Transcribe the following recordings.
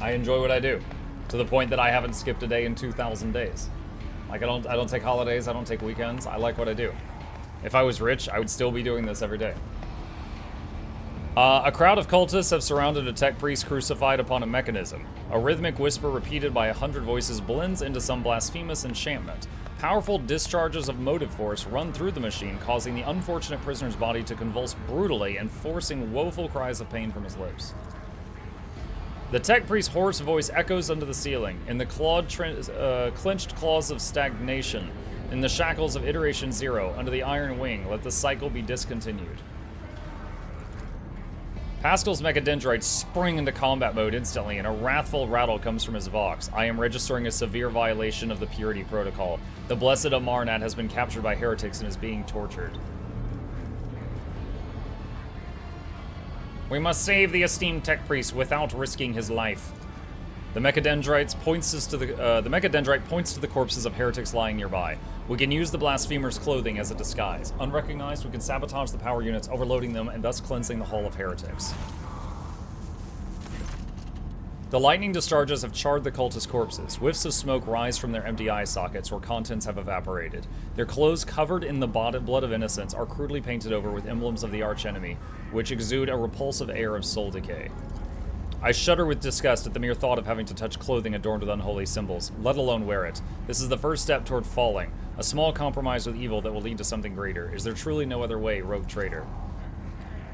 I enjoy what I do, to the point that I haven't skipped a day in 2,000 days. Like, I don't take holidays, I don't take weekends, I like what I do. If I was rich, I would still be doing this every day. A crowd of cultists have surrounded a tech priest crucified upon a mechanism. A rhythmic whisper repeated by 100 voices blends into some blasphemous enchantment. Powerful discharges of motive force run through the machine, causing the unfortunate prisoner's body to convulse brutally and forcing woeful cries of pain from his lips. The tech priest's hoarse voice echoes under the ceiling, in the clenched claws of stagnation, in the shackles of iteration 0, under the iron wing, let the cycle be discontinued. Pascal's mechadendrites spring into combat mode instantly, and a wrathful rattle comes from his vox. I am registering a severe violation of the purity protocol. The blessed Amarnat has been captured by heretics and is being tortured. We must save the esteemed tech priest without risking his life. The mechadendrite points to the corpses of heretics lying nearby. We can use the blasphemer's clothing as a disguise. Unrecognized, we can sabotage the power units, overloading them and thus cleansing the hull of heretics. The lightning discharges have charred the cultist corpses. Whiffs of smoke rise from their empty eye sockets where contents have evaporated. Their clothes, covered in the blood of innocence, are crudely painted over with emblems of the archenemy, which exude a repulsive air of soul decay. I shudder with disgust at the mere thought of having to touch clothing adorned with unholy symbols, let alone wear it. This is the first step toward falling, a small compromise with evil that will lead to something greater. Is there truly no other way, rogue traitor?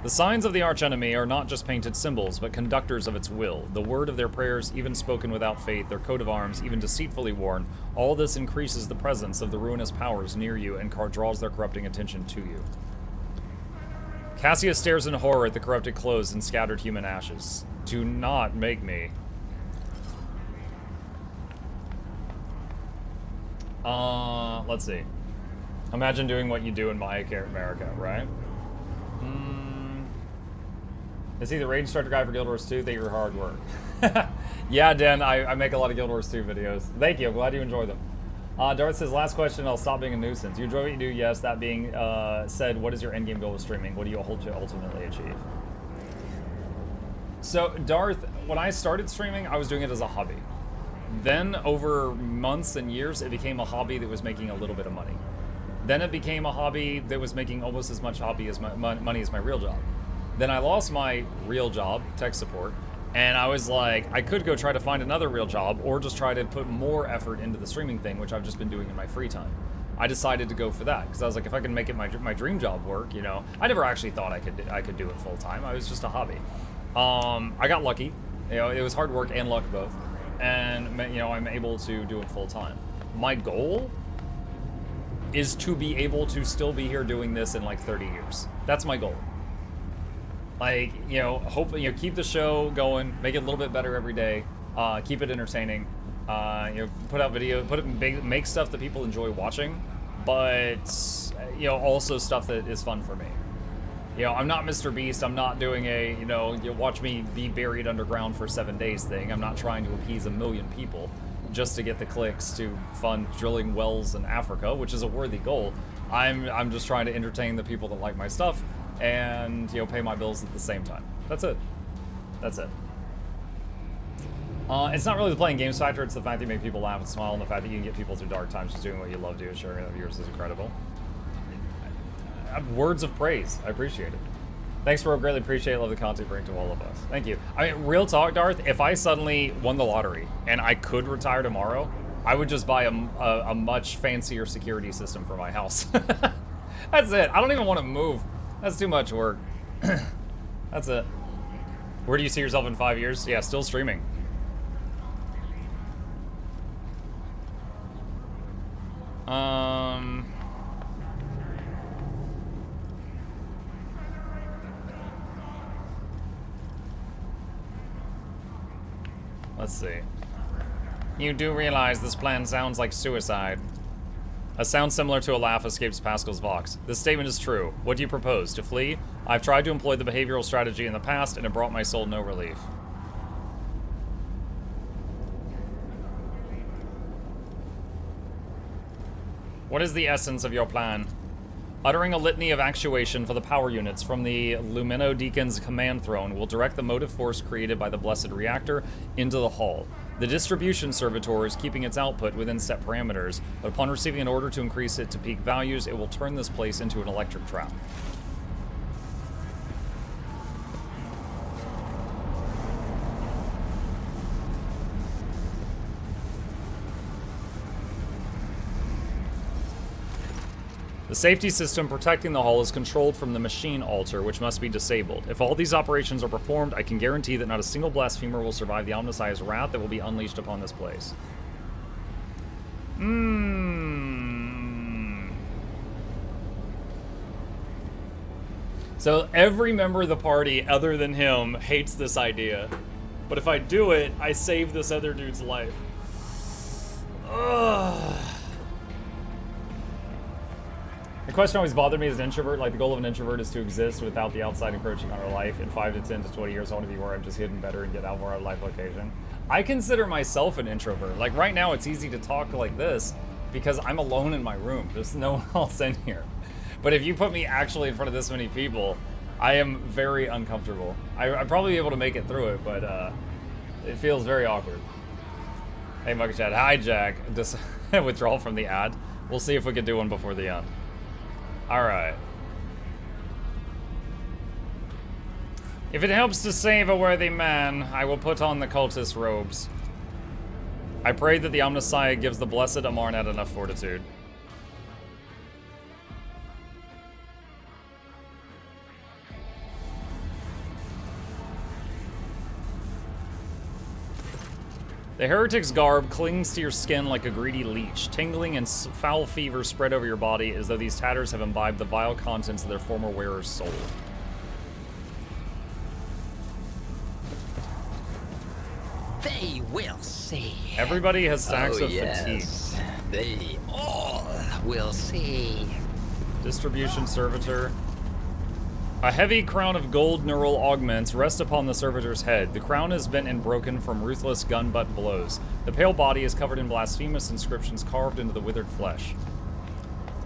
The signs of the archenemy are not just painted symbols, but conductors of its will. The word of their prayers, even spoken without faith, their coat of arms, even deceitfully worn, all this increases the presence of the ruinous powers near you and draws their corrupting attention to you. Cassius stares in horror at the corrupted clothes and scattered human ashes. Do not make me. Let's see. Imagine doing what you do in My America, right? Is he the raid instructor guy for Guild Wars 2? Thank you for your hard work. Yeah, Dan, I make a lot of Guild Wars 2 videos. Thank you, I'm glad you enjoy them. Darth says, last question, I'll stop being a nuisance. You enjoy what you do? Yes. That being said, what is your endgame goal with streaming? What do you hope to ultimately achieve? So, Darth, when I started streaming, I was doing it as a hobby. Then, over months and years, it became a hobby that was making a little bit of money. Then it became a hobby that was making almost as much money as my real job. Then I lost my real job, tech support, and I was like, I could go try to find another real job or just try to put more effort into the streaming thing, which I've just been doing in my free time. I decided to go for that because I was like, if I can make it my dream job work, you know, I never actually thought I could do it full time. I was just a hobby. I got lucky. You know, it was hard work and luck both, and you know, I'm able to do it full time. My goal is to be able to still be here doing this in like 30 years. That's my goal. Like, you know, keep the show going, make it a little bit better every day, keep it entertaining, you know, put out video, make stuff that people enjoy watching, but, you know, also stuff that is fun for me. You know, I'm not Mr. Beast, I'm not doing a, you know, you watch me be buried underground for 7 days thing. I'm not trying to appease 1 million people just to get the clicks to fund drilling wells in Africa, which is a worthy goal. I'm just trying to entertain the people that like my stuff and, you know, pay my bills at the same time. That's it. That's it. It's not really the playing games factor, it's the fact that you make people laugh and smile, and the fact that you can get people through dark times just doing what you love doing. Sharing it with yours is incredible. Words of praise. I appreciate it. Thanks, bro. Greatly appreciate it. Love the content you bring to all of us. Thank you. I mean, real talk, Darth, if I suddenly won the lottery and I could retire tomorrow, I would just buy a much fancier security system for my house. That's it. I don't even want to move. That's too much work. That's it. Where do you see yourself in 5 years? Yeah, still streaming. Let's see. You do realize this plan sounds like suicide. A sound similar to a laugh escapes Pascal's vox. This statement is true. What do you propose? To flee? I've tried to employ the behavioral strategy in the past, and it brought my soul no relief. What is the essence of your plan? Uttering a litany of actuation for the power units from the Lumino Deacon's command throne will direct the motive force created by the Blessed Reactor into the hull. The distribution servitor is keeping its output within set parameters, but upon receiving an order to increase it to peak values, it will turn this place into an electric trap. The safety system protecting the hull is controlled from the machine altar, which must be disabled. If all these operations are performed, I can guarantee that not a single blasphemer will survive the Omnissiah's wrath that will be unleashed upon this place. So every member of the party, other than him, hates this idea. But if I do it, I save this other dude's life. Ugh. The question always bothered me as an introvert. Like, the goal of an introvert is to exist without the outside encroaching on our life. In 5 to 10 to 20 years, I want to be where I'm just hidden better and get out more out of life location. I consider myself an introvert. Like, right now, it's easy to talk like this because I'm alone in my room. There's no one else in here. But if you put me actually in front of this many people, I am very uncomfortable. I'd probably be able to make it through it, but it feels very awkward. Hey, Mukluk Chat. Hi, Jack. Just withdrawal from the ad. We'll see if we can do one before the end. Alright. If it helps to save a worthy man, I will put on the cultist robes. I pray that the Omnissiah gives the blessed Amarnet enough fortitude. The heretic's garb clings to your skin like a greedy leech. Tingling and foul fever spread over your body as though these tatters have imbibed the vile contents of their former wearer's soul. They will see. Everybody has stacks of fatigue. They all will see. Distribution servitor. A heavy crown of gold neural augments rests upon the servitor's head. The crown is bent and broken from ruthless gun butt blows. The pale body is covered in blasphemous inscriptions carved into the withered flesh.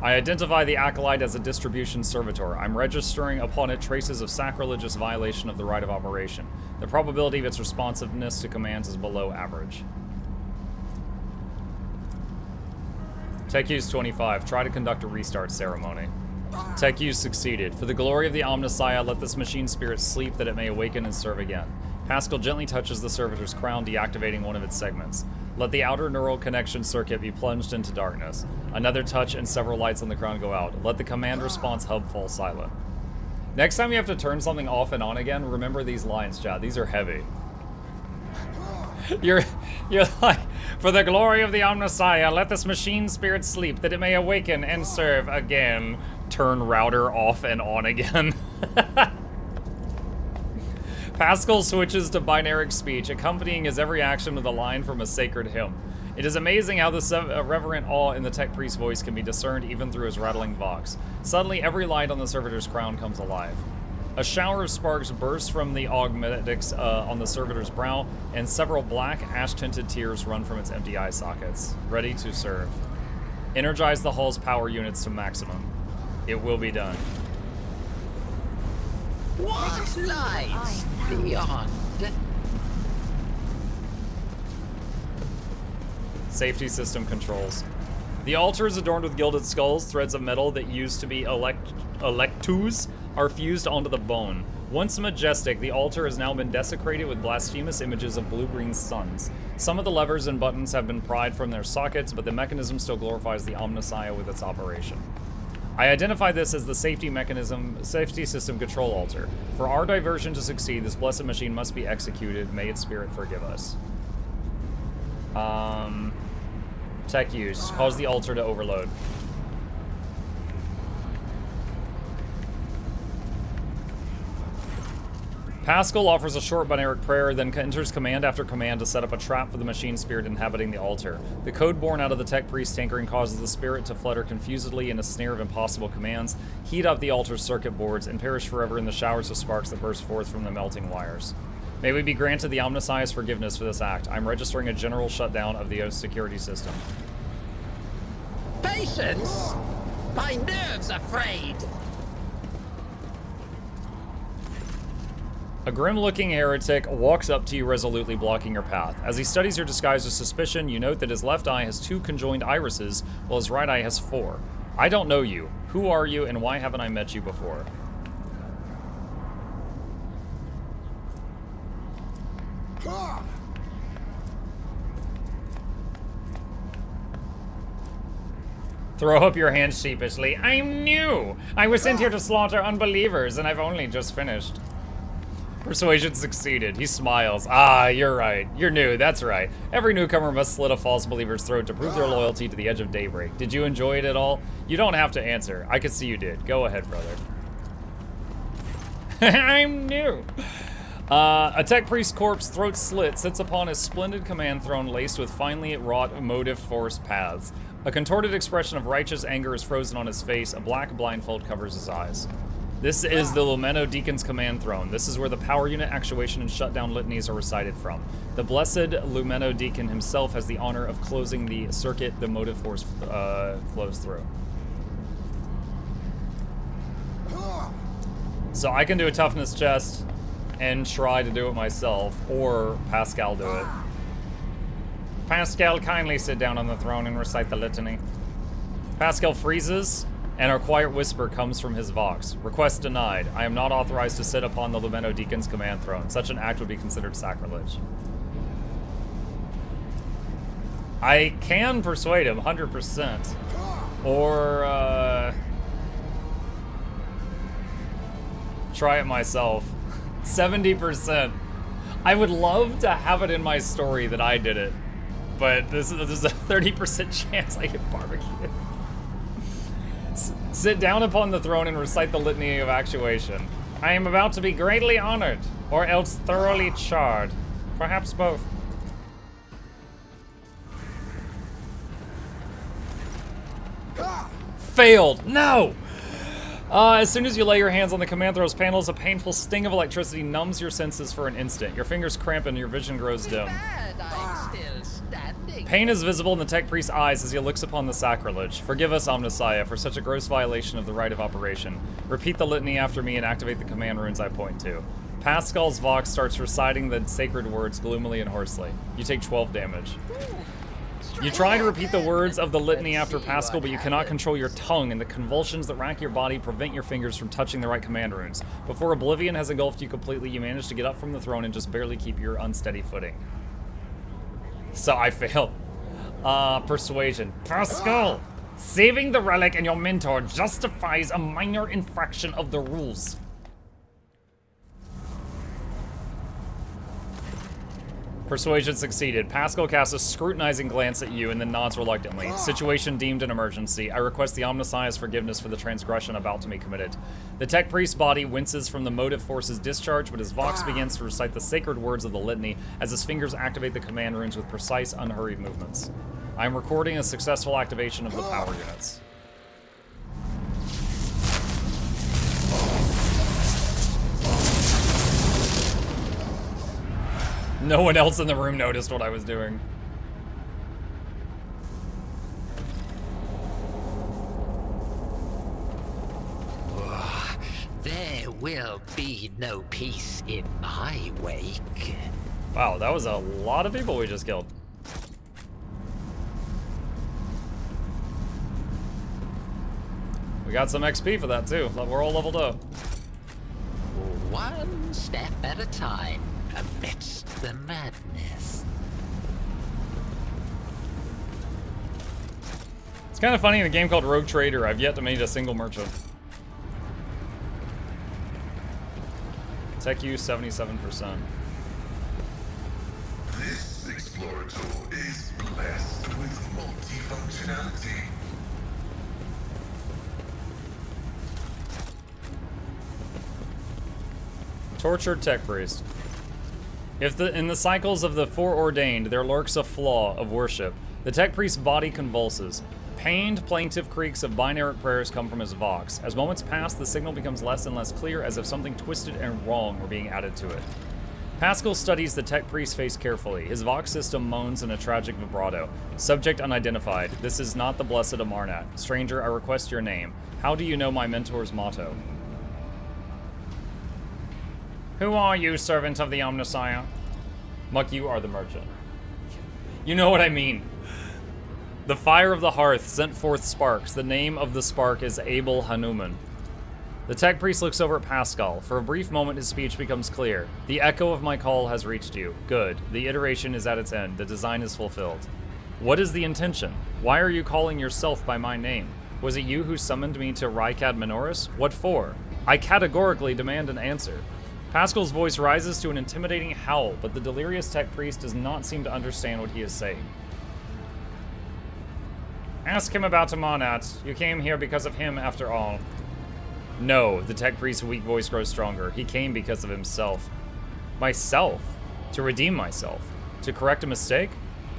I identify the acolyte as a distribution servitor. I'm registering upon it traces of sacrilegious violation of the right of operation. The probability of its responsiveness to commands is below average. Tech use 25. Try to conduct a restart ceremony. Tech use succeeded. For the glory of the Omnissiah, let this machine spirit sleep that it may awaken and serve again. Pascal gently touches the servitor's crown, deactivating one of its segments. Let the outer neural connection circuit be plunged into darkness. Another touch and several lights on the crown go out. Let the command response hub fall silent. Next time you have to turn something off and on again, remember these lines, chat. These are heavy. You're like, for the glory of the Omnissiah, let this machine spirit sleep that it may awaken and serve again. Turn router off and on again. Pascal switches to binary speech, accompanying his every action with a line from a sacred hymn. It is amazing how the reverent awe in the tech priest's voice can be discerned even through his rattling vox. Suddenly, every light on the servitor's crown comes alive. A shower of sparks bursts from the augmetics on the servitor's brow, and several black, ash-tinted tears run from its empty eye sockets. Ready to serve. Energize the hull's power units to maximum. It will be done. What lies beyond? Safety system controls. The altar is adorned with gilded skulls. Threads of metal that used to be electus are fused onto the bone. Once majestic, the altar has now been desecrated with blasphemous images of blue-green suns. Some of the levers and buttons have been pried from their sockets, but the mechanism still glorifies the Omnissiah with its operation. I identify this as the safety system control altar. For our diversion to succeed, this blessed machine must be executed. May its spirit forgive us. Tech use. Cause the altar to overload. Pascal offers a short binaric prayer, then enters command after command to set up a trap for the machine spirit inhabiting the altar. The code born out of the tech priest's tinkering causes the spirit to flutter confusedly in a snare of impossible commands, heat up the altar's circuit boards, and perish forever in the showers of sparks that burst forth from the melting wires. May we be granted the Omnissiah's forgiveness for this act. I'm registering a general shutdown of the security system. Patience? My nerves are frayed. A grim-looking heretic walks up to you, resolutely blocking your path. As he studies your disguise with suspicion, you note that his left eye has 2 conjoined irises, while his right eye has 4. I don't know you. Who are you, and why haven't I met you before? Throw up your hands sheepishly. I'm new! I was sent here to slaughter unbelievers, and I've only just finished. Persuasion succeeded. He smiles. Ah, you're right. You're new, that's right. Every newcomer must slit a false believer's throat to prove their loyalty to the edge of daybreak. Did you enjoy it at all? You don't have to answer. I could see you did. Go ahead, brother. I'm new. A tech priest corpse, throat slit, sits upon a splendid command throne laced with finely wrought motive force paths. A contorted expression of righteous anger is frozen on his face. A black blindfold covers his eyes. This is the Lumeno Deacon's command throne. This is where the power unit actuation and shutdown litanies are recited from. The blessed Lumeno Deacon himself has the honor of closing the circuit the motive force flows through. So I can do a toughness chest and try to do it myself, or Pascal do it. Pascal, kindly sit down on the throne and recite the litany. Pascal freezes, and a quiet whisper comes from his vox. Request denied. I am not authorized to sit upon the Lumeno Deacon's command throne. Such an act would be considered sacrilege. I can persuade him, 100%. Or, try it myself. 70%. I would love to have it in my story that I did it, but there's a 30% chance I get barbecued. Sit down upon the throne and recite the litany of actuation. I am about to be greatly honored, or else thoroughly charred. Perhaps both. Failed! No! As soon as you lay your hands on the command throw's panels, a painful sting of electricity numbs your senses for an instant. Your fingers cramp and your vision grows dim. I'm still standing. Pain is visible in the tech priest's eyes as he looks upon the sacrilege. Forgive us, Omnissiah, for such a gross violation of the right of operation. Repeat the litany after me and activate the command runes I point to. Pascal's Vox starts reciting the sacred words gloomily and hoarsely. You take 12 damage. You try to repeat the words of the litany after Pascal, but you cannot control your tongue, and the convulsions that rack your body prevent your fingers from touching the right command runes. Before oblivion has engulfed you completely, you manage to get up from the throne and just barely keep your unsteady footing. So I failed. Persuasion. Pascal! Saving the relic and your mentor justifies a minor infraction of the rules. Persuasion succeeded. Pascal casts a scrutinizing glance at you and then nods reluctantly. Situation deemed an emergency. I request the Omnissiah's forgiveness for the transgression about to be committed. The tech priest's body winces from the motive force's discharge, but his vox begins to recite the sacred words of the litany as his fingers activate the command runes with precise, unhurried movements. I am recording a successful activation of the power units. No one else in the room noticed what I was doing. There will be no peace in my wake. Wow, that was a lot of people we just killed. We got some XP for that too. We're all leveled up. One step at a time amidst the madness. It's kind of funny in a game called Rogue Trader, I've yet to meet a single merchant. Tech use 77%. This Explorer tool is blessed with multifunctionality. Tortured tech priest. If in the cycles of the foreordained there lurks a flaw of worship, the tech priest's body convulses. Pained, plaintive creaks of binary prayers come from his vox. As moments pass, the signal becomes less and less clear, as if something twisted and wrong were being added to it. Pascal studies the tech priest's face carefully. His vox system moans in a tragic vibrato. Subject unidentified. This is not the blessed Amarnat. Stranger, I request your name. How do you know my mentor's motto? Who are you, servant of the Omnissiah? Muck, you are the merchant. You know what I mean. The fire of the hearth sent forth sparks. The name of the spark is Abel Hanuman. The tech priest looks over at Pascal. For a brief moment, his speech becomes clear. The echo of my call has reached you. Good. The iteration is at its end. The design is fulfilled. What is the intention? Why are you calling yourself by my name? Was it you who summoned me to Rykad Minoris? What for? I categorically demand an answer. Pascal's voice rises to an intimidating howl, but the delirious tech priest does not seem to understand what he is saying. Ask him about Amarnat. You came here because of him, after all. No, the tech priest's weak voice grows stronger. He came because of himself. Myself? To redeem myself? To correct a mistake?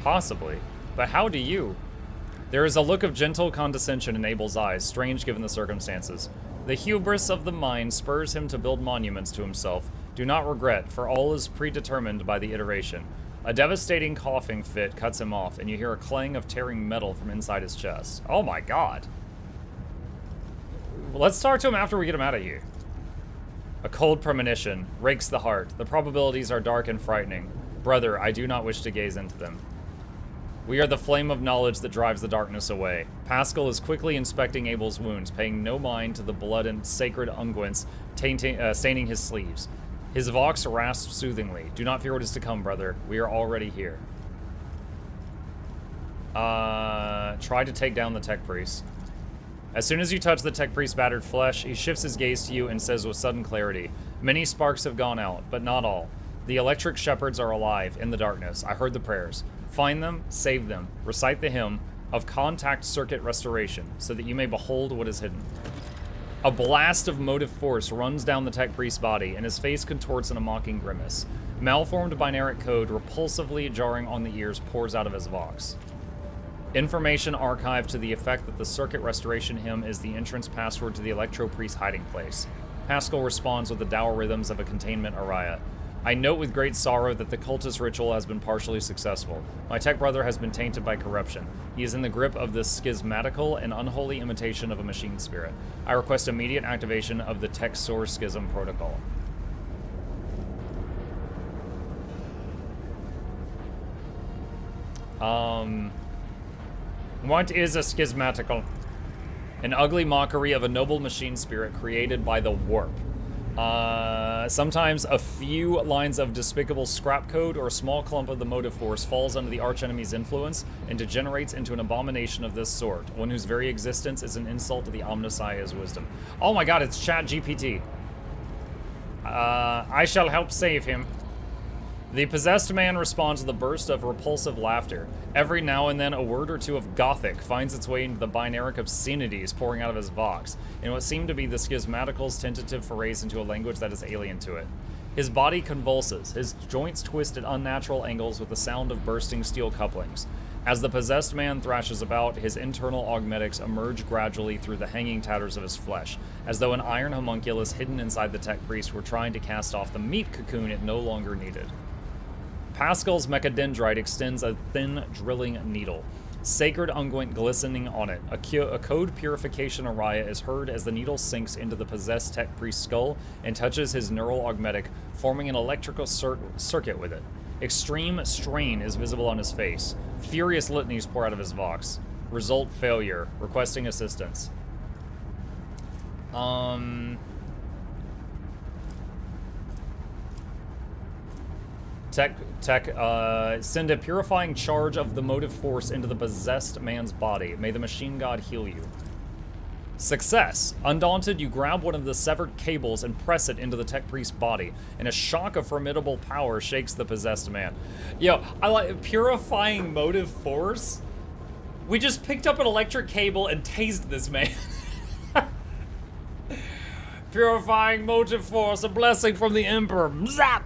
Possibly. But how do you? There is a look of gentle condescension in Abel's eyes, strange given the circumstances. The hubris of the mind spurs him to build monuments to himself. Do not regret, for all is predetermined by the iteration. A devastating coughing fit cuts him off, and you hear a clang of tearing metal from inside his chest. Oh my god. Let's talk to him after we get him out of here. A cold premonition rakes the heart. The probabilities are dark and frightening. Brother, I do not wish to gaze into them. We are the flame of knowledge that drives the darkness away. Pascal is quickly inspecting Abel's wounds, paying no mind to the blood and sacred unguents staining his sleeves. His vox rasps soothingly. Do not fear what is to come, brother. We are already here. Try to take down the tech priest. As soon as you touch the tech priest's battered flesh, he shifts his gaze to you and says with sudden clarity, many sparks have gone out, but not all. The electric shepherds are alive in the darkness. I heard the prayers. Find them, save them, recite the hymn of contact circuit restoration, so that you may behold what is hidden. A blast of motive force runs down the tech priest's body, and his face contorts in a mocking grimace. Malformed binaric code, repulsively jarring on the ears, pours out of his vox. Information archived to the effect that the circuit restoration hymn is the entrance password to the Electro Priest hiding place. Pascal responds with the dour rhythms of a containment aria. I note with great sorrow that the cultist ritual has been partially successful. My tech brother has been tainted by corruption. He is in the grip of this schismatical and unholy imitation of a machine spirit. I request immediate activation of the tech source schism protocol. What is a schismatical? An ugly mockery of a noble machine spirit created by the warp. Sometimes a few lines of despicable scrap code or a small clump of the motive force falls under the archenemy's influence and degenerates into an abomination of this sort, one whose very existence is an insult to the Omnissiah's wisdom. Oh my god, it's ChatGPT. I shall help save him. The possessed man responds with a burst of repulsive laughter. Every now and then, a word or two of Gothic finds its way into the binaric obscenities pouring out of his vox, in what seemed to be the schismatical's tentative forays into a language that is alien to it. His body convulses, his joints twist at unnatural angles with the sound of bursting steel couplings. As the possessed man thrashes about, his internal augmetics emerge gradually through the hanging tatters of his flesh, as though an iron homunculus hidden inside the tech priest were trying to cast off the meat cocoon it no longer needed. Pascal's mechadendrite extends a thin drilling needle, sacred unguent glistening on it. A code purification aria is heard as the needle sinks into the possessed tech priest's skull and touches his neural augmetic, forming an electrical circuit with it. Extreme strain is visible on his face. Furious litanies pour out of his vox. Result failure. Requesting assistance. Send a purifying charge of the motive force into the possessed man's body. May the machine god heal you. Success. Undaunted, you grab one of the severed cables and press it into the tech priest's body, and a shock of formidable power shakes the possessed man. Yo, I like purifying motive force. We just picked up an electric cable and tased this man. Purifying motive force, a blessing from the Emperor. Zap!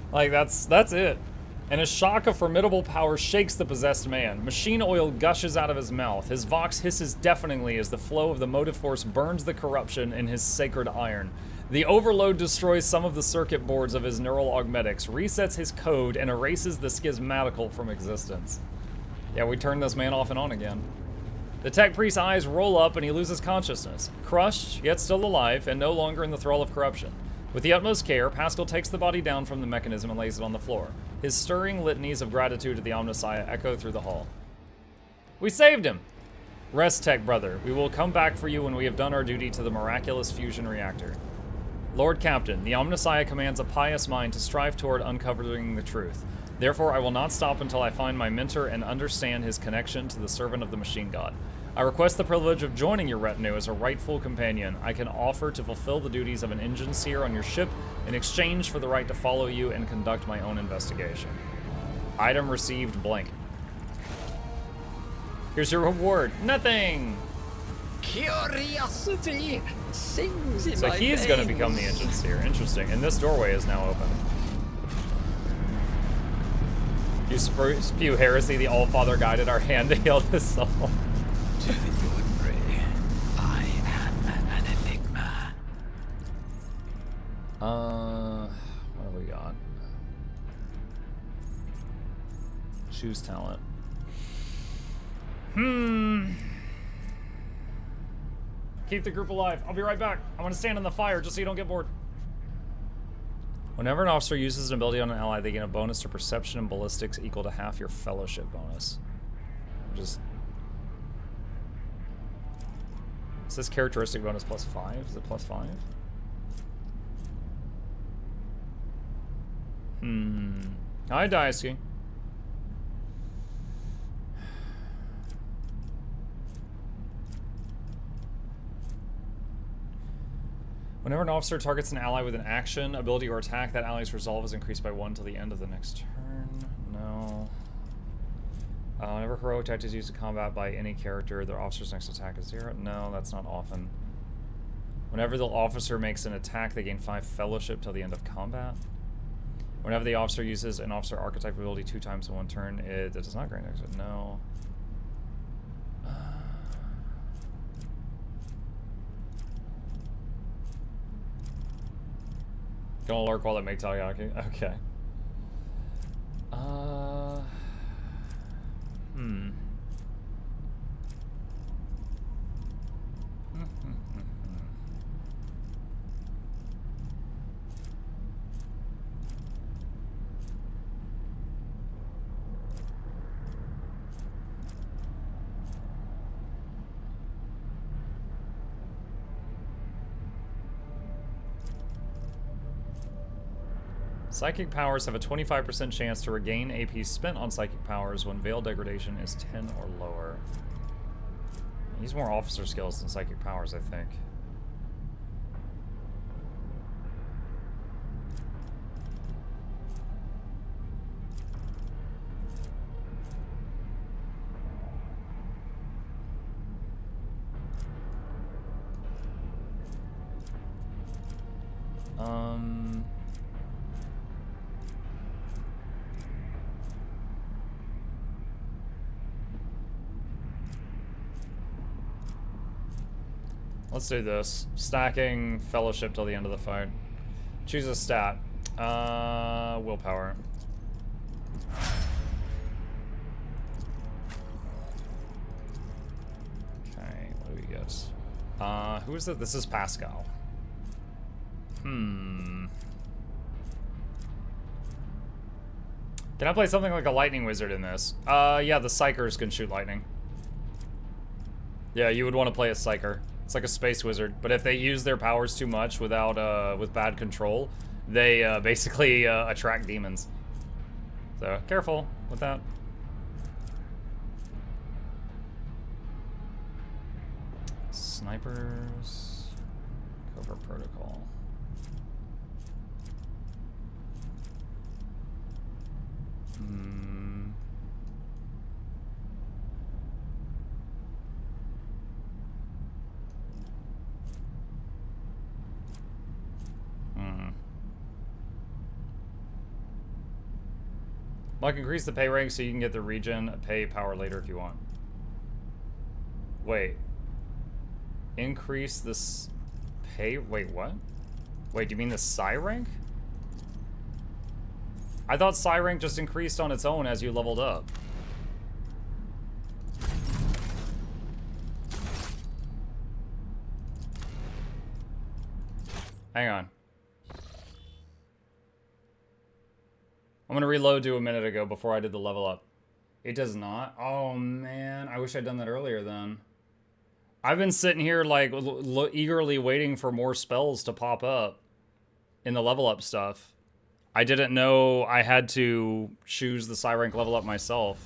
Like, that's it. And a shock of formidable power shakes the possessed man. Machine oil gushes out of his mouth. His vox hisses deafeningly as the flow of the motive force burns the corruption in his sacred iron. The overload destroys some of the circuit boards of his neural augmetics, resets his code, and erases the schismatical from existence. Yeah, we turned this man off and on again. The tech priest's eyes roll up and he loses consciousness. Crushed, yet still alive, and no longer in the thrall of corruption. With the utmost care, Pascal takes the body down from the mechanism and lays it on the floor. His stirring litanies of gratitude to the Omnissiah echo through the hall. We saved him! Rest, tech brother. We will come back for you when we have done our duty to the miraculous fusion reactor. Lord Captain, the Omnissiah commands a pious mind to strive toward uncovering the truth. Therefore, I will not stop until I find my mentor and understand his connection to the servant of the machine god. I request the privilege of joining your retinue as a rightful companion. I can offer to fulfill the duties of an engine seer on your ship in exchange for the right to follow you and conduct my own investigation. Item received blank. Here's your reward. Nothing! Curiosity sings in So my he's going to veins. become the engine seer. Interesting. And this doorway is now open. You spew heresy, the All-Father guided our hand to heal the soul. To the ordinary, I am an enigma. What have we got? Choose talent. Keep the group alive. I'll be right back. I want to stand in the fire just so you don't get bored. Whenever an officer uses an ability on an ally, they gain a bonus to perception and ballistics equal to half your fellowship bonus. Just... It says characteristic bonus plus 5. Is it plus 5? Hi, Daisuke. Whenever an officer targets an ally with an action, ability, or attack, that ally's resolve is increased by 1 till the end of the next turn. No. Whenever heroic tactic is used in combat by any character, their officer's next attack is 0. No, that's not often. Whenever the officer makes an attack, they gain 5 fellowship till the end of combat. Whenever the officer uses an officer archetype ability 2 times in 1 turn, it does not grant exit. No. Gonna lurk while they make Taiyaki. Okay. Psychic powers have a 25% chance to regain AP spent on psychic powers when Veil Degradation is 10 or lower. He's more officer skills than psychic powers, I think. Let's do this. Stacking fellowship till the end of the fight. Choose a stat. Willpower. Okay, what do we get? Who is it? This is Pascal. Can I play something like a lightning wizard in this? Yeah, the psychers can shoot lightning. Yeah, you would want to play a psyker. It's like a space wizard, but if they use their powers too much without with bad control, they basically attract demons. So careful with that. Snipers, covert protocol. Like, increase the pay rank so you can get the regen pay power later if you want. Wait. Increase this pay? Wait, what? Wait, do you mean the psi rank? I thought psi rank just increased on its own as you leveled up. Hang on. I'm gonna reload to a minute ago before I did the level up. It does not? Oh man, I wish I'd done that earlier then. I've been sitting here like eagerly waiting for more spells to pop up in the level up stuff. I didn't know I had to choose the psi rank level up myself.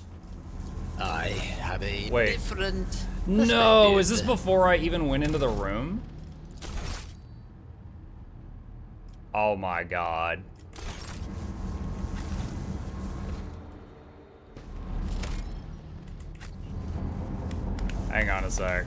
I have a Wait. different No, is this perspective. before I even went into the room? Oh my god. Hang on a sec.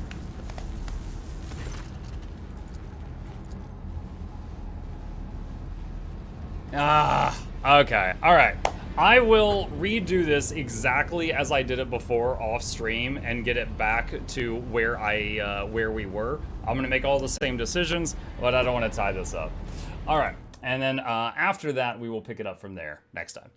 Ah, okay. All right. I will redo this exactly as I did it before off stream and get it back to where where we were. I'm gonna make all the same decisions, but I don't want to tie this up. All right, and then after that, we will pick it up from there next time.